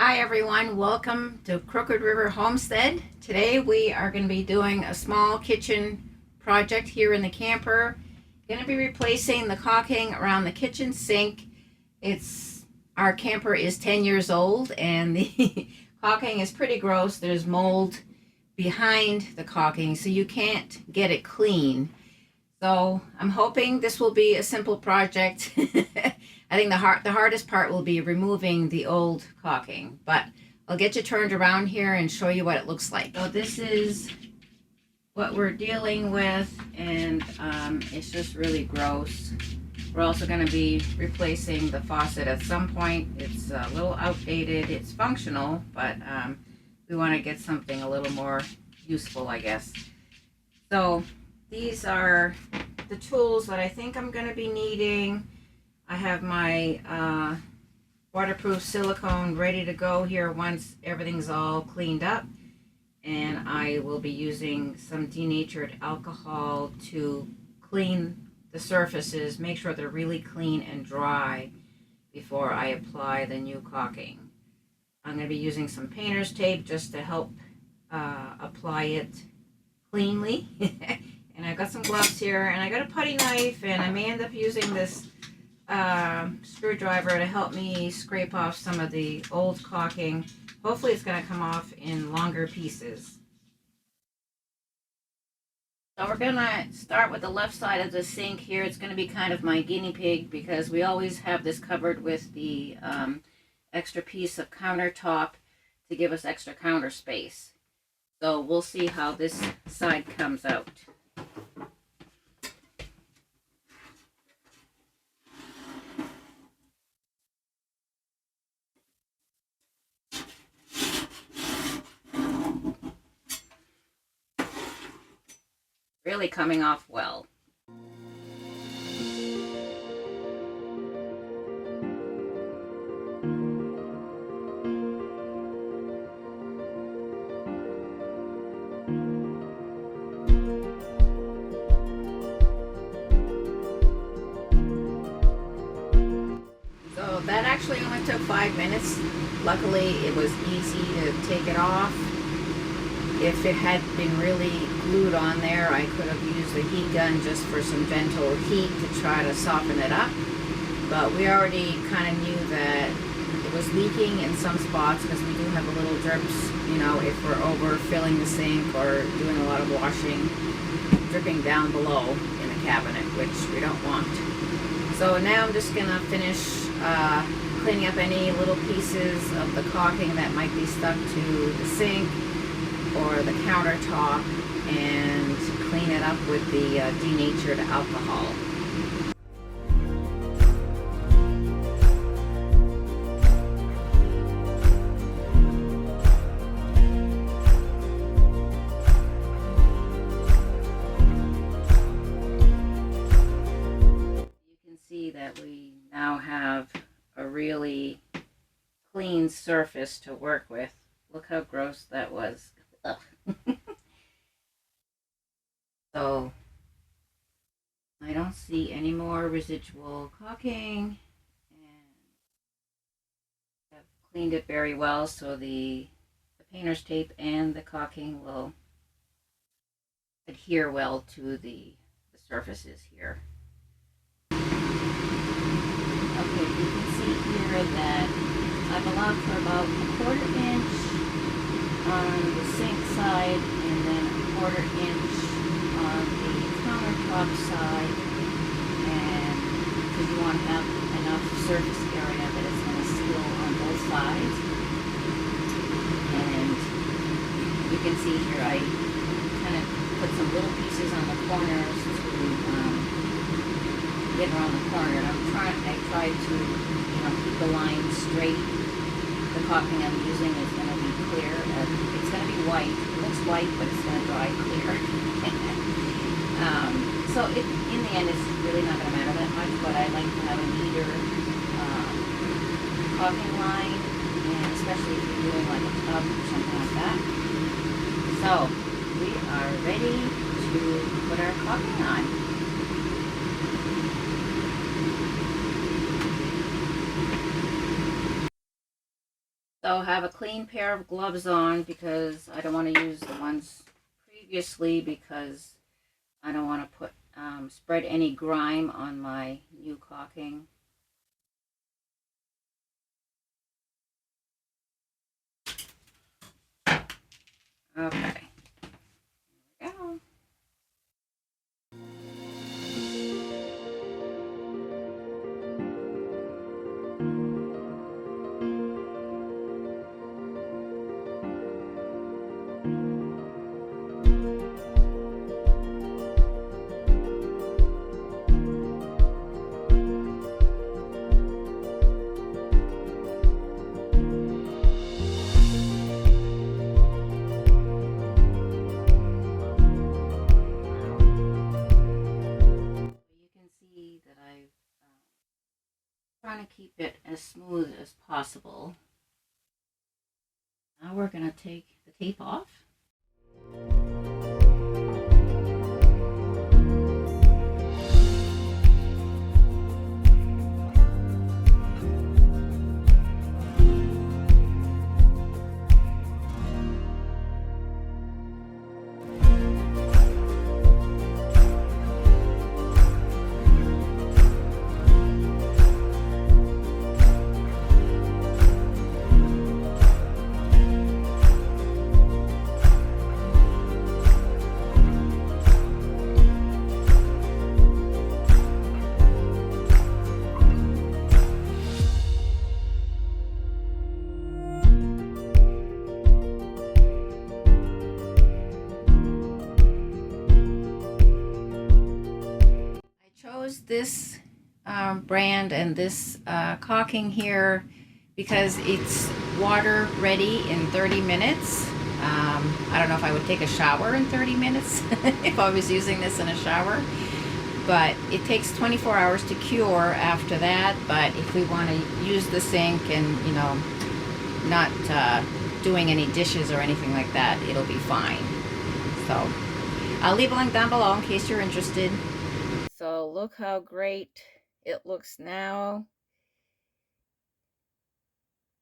Hi everyone, welcome to Crooked River Homestead. Today we are going to be doing a small kitchen project here in the camper. Going to be replacing the caulking around the kitchen sink. Our camper is 10 years old and the caulking is pretty gross. There's mold behind the caulking, so you can't get it clean. So I'm hoping this will be a simple project. I think the hardest part will be removing the old caulking, but I'll get you turned around here and show you what it looks like. So this is what we're dealing with, and it's just really gross. We're also going to be replacing the faucet at some point. It's a little outdated. It's functional, but we want to get something a little more useful, I guess. So these are the tools that I think I'm going to be needing. I have my waterproof silicone ready to go here once everything's all cleaned up. And I will be using some denatured alcohol to clean the surfaces, make sure they're really clean and dry before I apply the new caulking. I'm going to be using some painter's tape just to help apply it cleanly. And I've got some gloves here, and I got a putty knife, and I may end up using this screwdriver to help me scrape off some of the old caulking. Hopefully it's going to come off in longer pieces. So we're going to start with the left side of the sink here. It's going to be kind of my guinea pig because we always have this covered with the extra piece of countertop to give us extra counter space. So we'll see how this side comes out. Really coming off well. So that actually only took 5 minutes. Luckily, it was easy to take it off. If it had been really glued on there, I could have used the heat gun just for some gentle heat to try to soften it up. But we already kind of knew that it was leaking in some spots because we do have a little drips, you know, if we're overfilling the sink or doing a lot of washing, dripping down below in the cabinet, which we don't want. So now I'm just going to finish cleaning up any little pieces of the caulking that might be stuck to the sink or the countertop, and clean it up with the denatured alcohol. You can see that we now have a really clean surface to work with. Look how gross that was. So I don't see any more residual caulking, and I've cleaned it very well, so the painter's tape and the caulking will adhere well to the surfaces here. Okay, you can see here that I've allowed for about a 1/4 inch on the sink side, and then a 1/4 inch on the countertop side, and because you want to have enough surface area that it's going to seal on both sides. And you can see here I kind of put some little pieces on the corners to get around the corner, and I tried to, you know, keep the line straight. The caulking I'm using is going to be clear. It's going to be white. It looks white, but it's going to dry clear. So in the end, it's really not going to matter that much, but I like to have a neater caulking line, and especially if you're doing like a tub or something like that. So we are ready to put our caulking on. So I have a clean pair of gloves on because I don't want to use the ones previously because I don't want to put spread any grime on my new caulking. Okay. Here we go. That I'm trying to keep it as smooth as possible. Now we're going to take the tape off. This brand and this caulking here because it's water ready in 30 minutes. I don't know if I would take a shower in 30 minutes if I was using this in a shower, but it takes 24 hours to cure after that. But if we want to use the sink and, you know, not doing any dishes or anything like that, it'll be fine. So I'll leave a link down below in case you're interested. So look how great it looks now.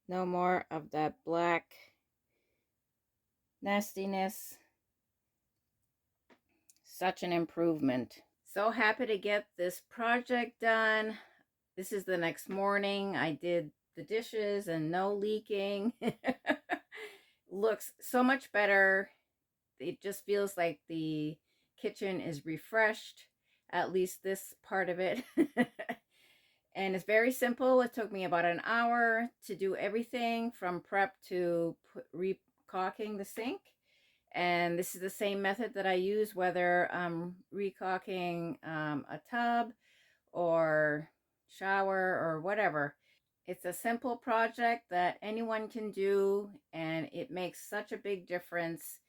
No more of that black nastiness. Such an improvement. So happy to get this project done. This is the next morning. I did the dishes and no leaking. Looks so much better. It just feels like the kitchen is refreshed. At least this part of it. And it's very simple. It took me about an hour to do everything from prep to re-caulking the sink. And this is the same method that I use whether I'm re-caulking a tub or shower or whatever. It's a simple project that anyone can do, and it makes such a big difference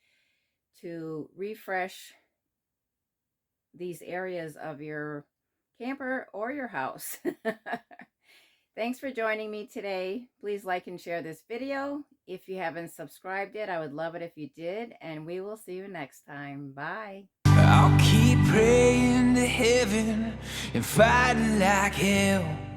to refresh these areas of your camper or your house. Thanks for joining me today. Please like and share this video. If you haven't subscribed yet, I would love it if you did, and we will see you next time. Bye. I'll keep praying to heaven and fighting like hell.